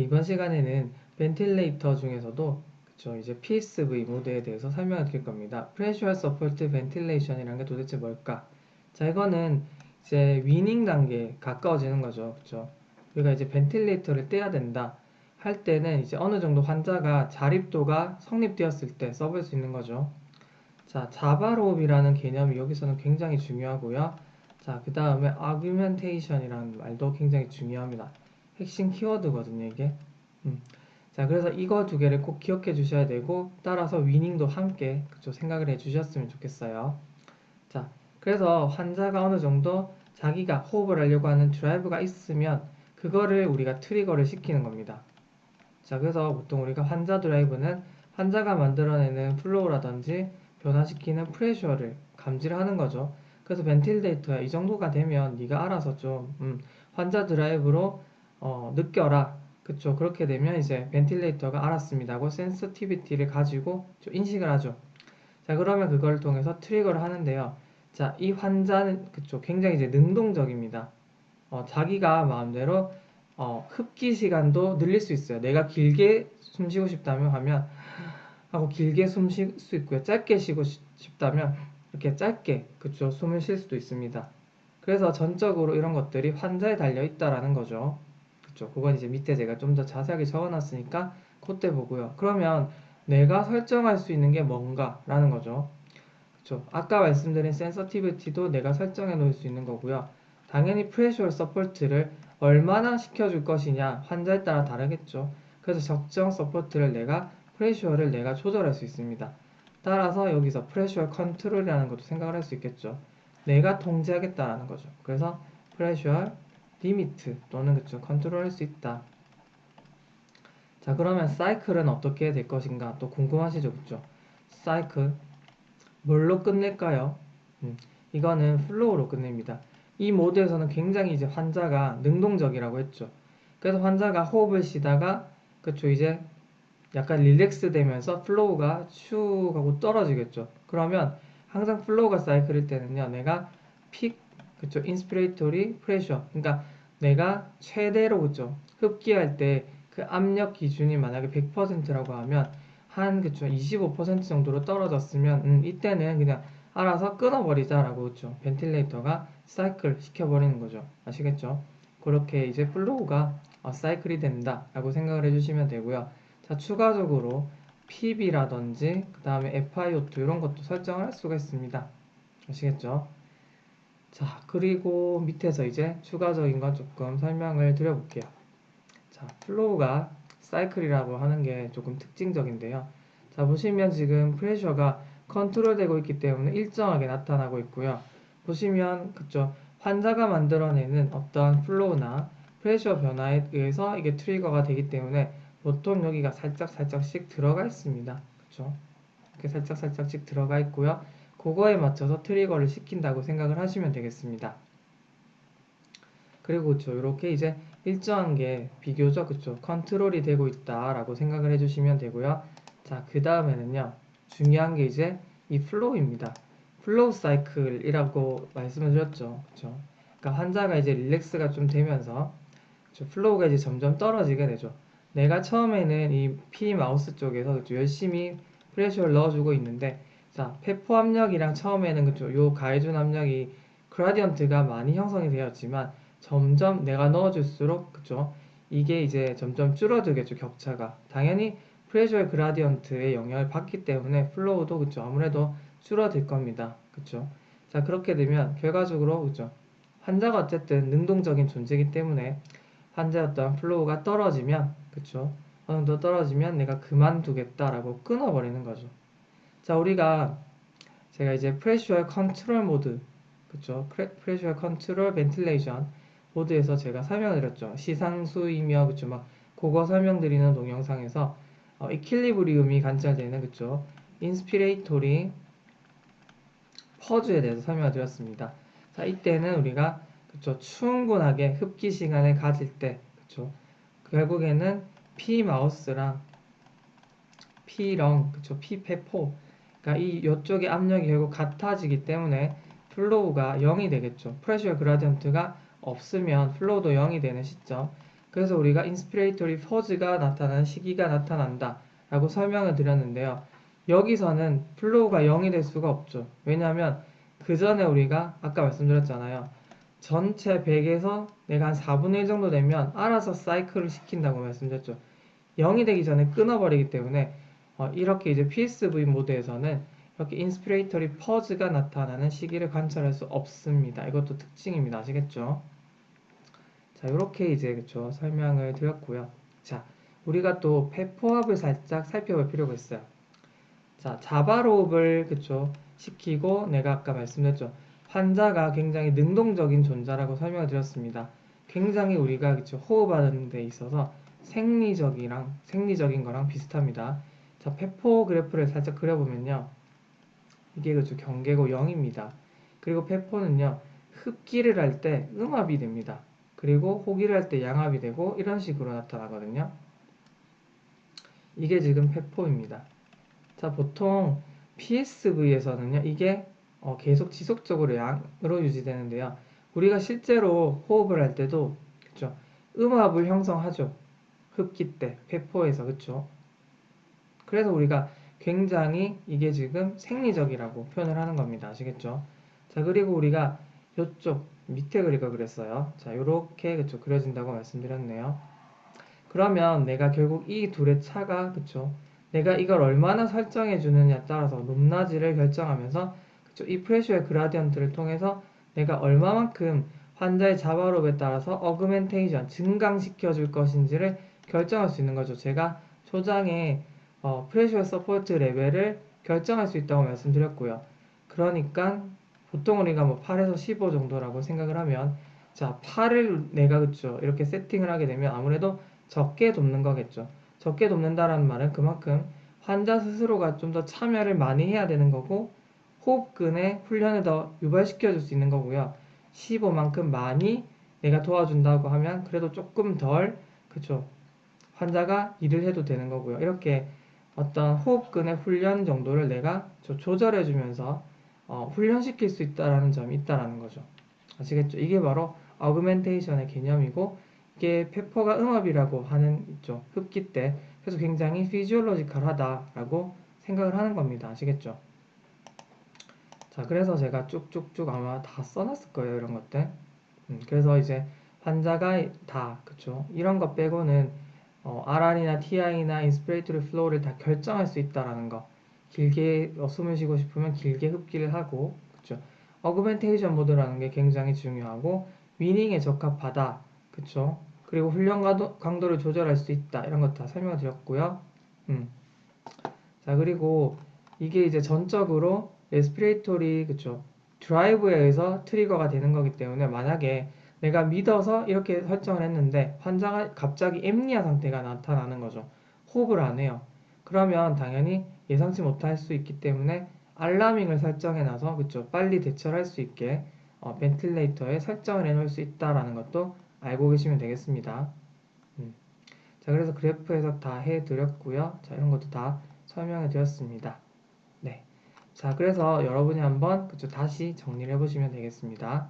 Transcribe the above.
이번 시간에는 벤틸레이터 중에서도 그쵸, 이제 PSV 모드에 대해서 설명을 드릴 겁니다. Pressure Support Ventilation이라는 게 도대체 뭘까? 자, 이거는 이제 위닝 단계에 가까워지는 거죠. 그쵸? 우리가 이제 벤틸레이터를 떼야 된다 할 때는 이제 어느 정도 환자가 자립도가 성립되었을 때 써볼 수 있는 거죠. 자, 자바로흡이라는 개념이 여기서는 굉장히 중요하고요. 자, 그 다음에 augmentation이라는 말도 굉장히 중요합니다. 핵심 키워드거든요, 이게. 자, 그래서 이거 두 개를 꼭 기억해 주셔야 되고, 따라서 위닝도 함께 그쵸, 생각을 해 주셨으면 좋겠어요. 자, 그래서 환자가 어느 정도 자기가 호흡을 하려고 하는 드라이브가 있으면 그거를 우리가 트리거를 시키는 겁니다. 자, 그래서 보통 우리가 환자 드라이브는 환자가 만들어내는 플로우라든지 변화시키는 프레셔를 감지를 하는 거죠. 그래서 벤틸레이터야 이 정도가 되면 네가 알아서 좀 환자 드라이브로 느껴라. 그쵸? 그렇게 되면 이제 벤틸레이터가 알았습니다 하고 센서티비티를 가지고 좀 인식을 하죠. 자, 그러면 그걸 통해서 트리거를 하는데요. 자, 이 환자는 그쵸? 굉장히 이제 능동적입니다. 자기가 마음대로 흡기 시간도 늘릴 수 있어요. 내가 길게 숨 쉬고 싶다면 하면 하고 길게 숨 쉴 수 있고요. 짧게 쉬고 싶다면 이렇게 짧게 그쵸 숨을 쉴 수도 있습니다. 그래서 전적으로 이런 것들이 환자에 달려 있다라는 거죠. 그쵸? 그건 이제 밑에 제가 좀 더 자세하게 적어놨으니까 그때 보고요. 그러면 내가 설정할 수 있는 게 뭔가라는 거죠. 그쵸? 아까 말씀드린 센서티비티도 내가 설정해 놓을 수 있는 거고요. 당연히 프레셔 서포트를 얼마나 시켜줄 것이냐 환자에 따라 다르겠죠. 그래서 적정 서포트를 내가 프레셔를 내가 조절할 수 있습니다. 따라서 여기서 프레셔 컨트롤이라는 것도 생각을 할 수 있겠죠. 내가 통제하겠다라는 거죠. 그래서 프레셔 리미트 또는 그쵸 컨트롤할 수 있다. 자, 그러면 사이클은 어떻게 될 것인가 또 궁금하시죠, 그쵸? 사이클 뭘로 끝낼까요? 이거는 플로우로 끝냅니다. 이 모드에서는 굉장히 이제 환자가 능동적이라고 했죠. 그래서 환자가 호흡을 쉬다가 그쵸 이제 약간 릴렉스 되면서 플로우가 슉 하고 떨어지겠죠. 그러면 항상 플로우가 사이클일 때는요, 내가 픽 그쵸 인스피레이토리 프레셔 그러니까 내가 최대로 그쵸 흡기할 때 그 압력 기준이 만약에 100%라고 하면 한 그쵸 25% 정도로 떨어졌으면 이때는 그냥 알아서 끊어버리자라고 그쵸 벤틸레이터가 사이클 시켜버리는 거죠. 아시겠죠? 그렇게 이제 플로우가 사이클이 된다라고 생각을 해주시면 되고요. 자, 추가적으로 PB라든지 그 다음에 FiO2 이런 것도 설정을 할 수가 있습니다. 아시겠죠? 자, 그리고 밑에서 이제 추가적인 건 조금 설명을 드려볼게요. 자, 플로우가 사이클이라고 하는 게 조금 특징적인데요. 자, 보시면 지금 프레셔가 컨트롤되고 있기 때문에 일정하게 나타나고 있고요. 보시면 그쵸 환자가 만들어내는 어떤 플로우나 프레셔 변화에 의해서 이게 트리거가 되기 때문에 보통 여기가 살짝씩 들어가 있습니다. 그쵸? 이렇게 살짝씩 들어가 있고요. 그거에 맞춰서 트리거를 시킨다고 생각을 하시면 되겠습니다. 그리고 그쵸 이렇게 이제 일정한 게 비교적 그쵸 컨트롤이 되고 있다라고 생각을 해주시면 되고요. 자, 그 다음에는요 중요한 게 이제 이 플로우입니다. 플로우 사이클이라고 말씀을 드렸죠. 그쵸? 그러니까 환자가 이제 릴렉스가 좀 되면서 그쵸? 플로우가 이제 점점 떨어지게 되죠. 내가 처음에는 이 P 마우스 쪽에서 그쵸? 열심히 프레셔를 넣어주고 있는데 자 폐포 압력이랑 처음에는 그쵸 요 가해준 압력이 그라디언트가 많이 형성이 되었지만 점점 내가 넣어줄수록 그쵸 이게 이제 점점 줄어들겠죠 격차가 당연히 프레셔 그라디언트의 영향을 받기 때문에 플로우도 그쵸 아무래도 줄어들 겁니다 그쵸 자 그렇게 되면 결과적으로 그쵸 환자가 어쨌든 능동적인 존재이기 때문에 환자의 어떤 플로우가 떨어지면 그쵸 어느 정도 떨어지면 내가 그만두겠다라고 끊어버리는 거죠 자 우리가 제가 이제 프레셔 컨트롤 모드 그쵸 프레셔 컨트롤 벤틸레이션 모드에서 제가 설명을 드렸죠 시상수이며 그쵸 막 그거 설명드리는 동영상에서 이퀄리브리움이 관찰되는 그쵸 인스피레이토리 퍼즈에 대해서 설명을 드렸습니다 자 이때는 우리가 그쵸 충분하게 흡기 시간을 가질 때 그쵸 결국에는 P 마우스랑 P령 그쵸 P페포 그러니까 이 이쪽의 압력이 결국 같아지기 때문에 플로우가 0이 되겠죠. 프레셔 그라디언트가 없으면 플로우도 0이 되는 시점. 그래서 우리가 인스피레이터리 퍼즈가 나타나는 시기가 나타난다 라고 설명을 드렸는데요. 여기서는 플로우가 0이 될 수가 없죠. 왜냐하면 그 전에 우리가 아까 말씀드렸잖아요. 전체 100에서 내가 한 4분의 1 정도 되면 알아서 사이클을 시킨다고 말씀드렸죠. 0이 되기 전에 끊어버리기 때문에 이렇게 이제 PSV 모드에서는 이렇게 인스피레이터리 퍼즈가 나타나는 시기를 관찰할 수 없습니다. 이것도 특징입니다. 아시겠죠? 자, 이렇게 이제 그쵸 설명을 드렸고요. 자, 우리가 또 페포합을 살짝 살펴볼 필요가 있어요. 자, 자바로업을 그쵸 시키고 내가 아까 말씀드렸죠. 환자가 굉장히 능동적인 존재라고 설명을 드렸습니다. 굉장히 우리가 그쵸 호흡하는 데 있어서 생리적인 거랑 비슷합니다. 자, 페포 그래프를 살짝 그려보면요. 이게 그쵸 경계고 0입니다. 그리고 페포는요 흡기를 할 때 음압이 됩니다. 그리고 호기를 할 때 양압이 되고 이런 식으로 나타나거든요. 이게 지금 페포입니다. 자, 보통 PSV에서는요, 이게 계속 지속적으로 양으로 유지되는데요. 우리가 실제로 호흡을 할 때도, 그쵸? 음압을 형성하죠. 흡기 때, 페포에서, 그쵸? 그래서 우리가 굉장히 이게 지금 생리적이라고 표현을 하는 겁니다. 아시겠죠? 자, 그리고 우리가 이쪽 밑에 그리가 그랬어요. 자, 요렇게, 그쵸? 그려진다고 말씀드렸네요. 그러면 내가 결국 이 둘의 차가 그쵸? 내가 이걸 얼마나 설정해 주느냐에 따라서 높낮이를 결정하면서 그쵸? 이 프레셔의 그라디언트를 통해서 내가 얼마만큼 환자의 자바롭에 따라서 어그멘테이션 증강시켜 줄 것인지를 결정할 수 있는 거죠. 제가 초장에 프레셔 서포트 레벨을 결정할 수 있다고 말씀드렸고요. 그러니까 보통 우리가 뭐 8에서 15 정도라고 생각을 하면 자, 8을 내가 그쵸? 이렇게 세팅을 하게 되면 아무래도 적게 돕는 거겠죠. 적게 돕는다라는 말은 그만큼 환자 스스로가 좀 더 참여를 많이 해야 되는 거고 호흡근의 훈련을 더 유발시켜 줄 수 있는 거고요. 15만큼 많이 내가 도와준다고 하면 그래도 조금 덜 그쵸. 환자가 일을 해도 되는 거고요. 이렇게 어떤 호흡근의 훈련 정도를 내가 조절해 주면서 훈련시킬 수 있다라는 점이 있다라는 거죠. 아시겠죠? 이게 바로 어그멘테이션의 개념이고 이게 페퍼가 음압이라고 하는 있죠. 흡기 때. 그래서 굉장히 피지올로지컬하다라고 생각을 하는 겁니다. 아시겠죠? 자, 그래서 제가 쭉쭉쭉 아마 다 써놨을 거예요. 이런 것들. 그래서 이제 환자가 다, 그쵸. 이런 것 빼고는 RR이나 TI나 인스피레이토리 플로우를 다 결정할 수 있다라는 거. 길게 숨을 쉬고 싶으면 길게 흡기를 하고, 그쵸. 어그멘테이션 모드라는 게 굉장히 중요하고, 위닝에 적합하다, 그쵸. 그리고 훈련 강도를 조절할 수 있다. 이런 것 다 설명을 드렸고요. 음. 자, 그리고 이게 이제 전적으로 레스피레이토리, 그쵸. 드라이브에 의해서 트리거가 되는 거기 때문에 만약에 내가 믿어서 이렇게 설정을 했는데 환자가 갑자기 엠니아 상태가 나타나는 거죠. 호흡을 안 해요. 그러면 당연히 예상치 못할 수 있기 때문에 알라밍을 설정해 놔서 그쵸. 빨리 대처를 할 수 있게 벤틸레이터에 설정을 해 놓을 수 있다라는 것도 알고 계시면 되겠습니다. 자, 그래서 그래프 해석 다 해드렸고요. 자, 이런 것도 다 설명해 드렸습니다. 네. 자, 그래서 여러분이 한번 그쵸, 다시 정리를 해보시면 되겠습니다.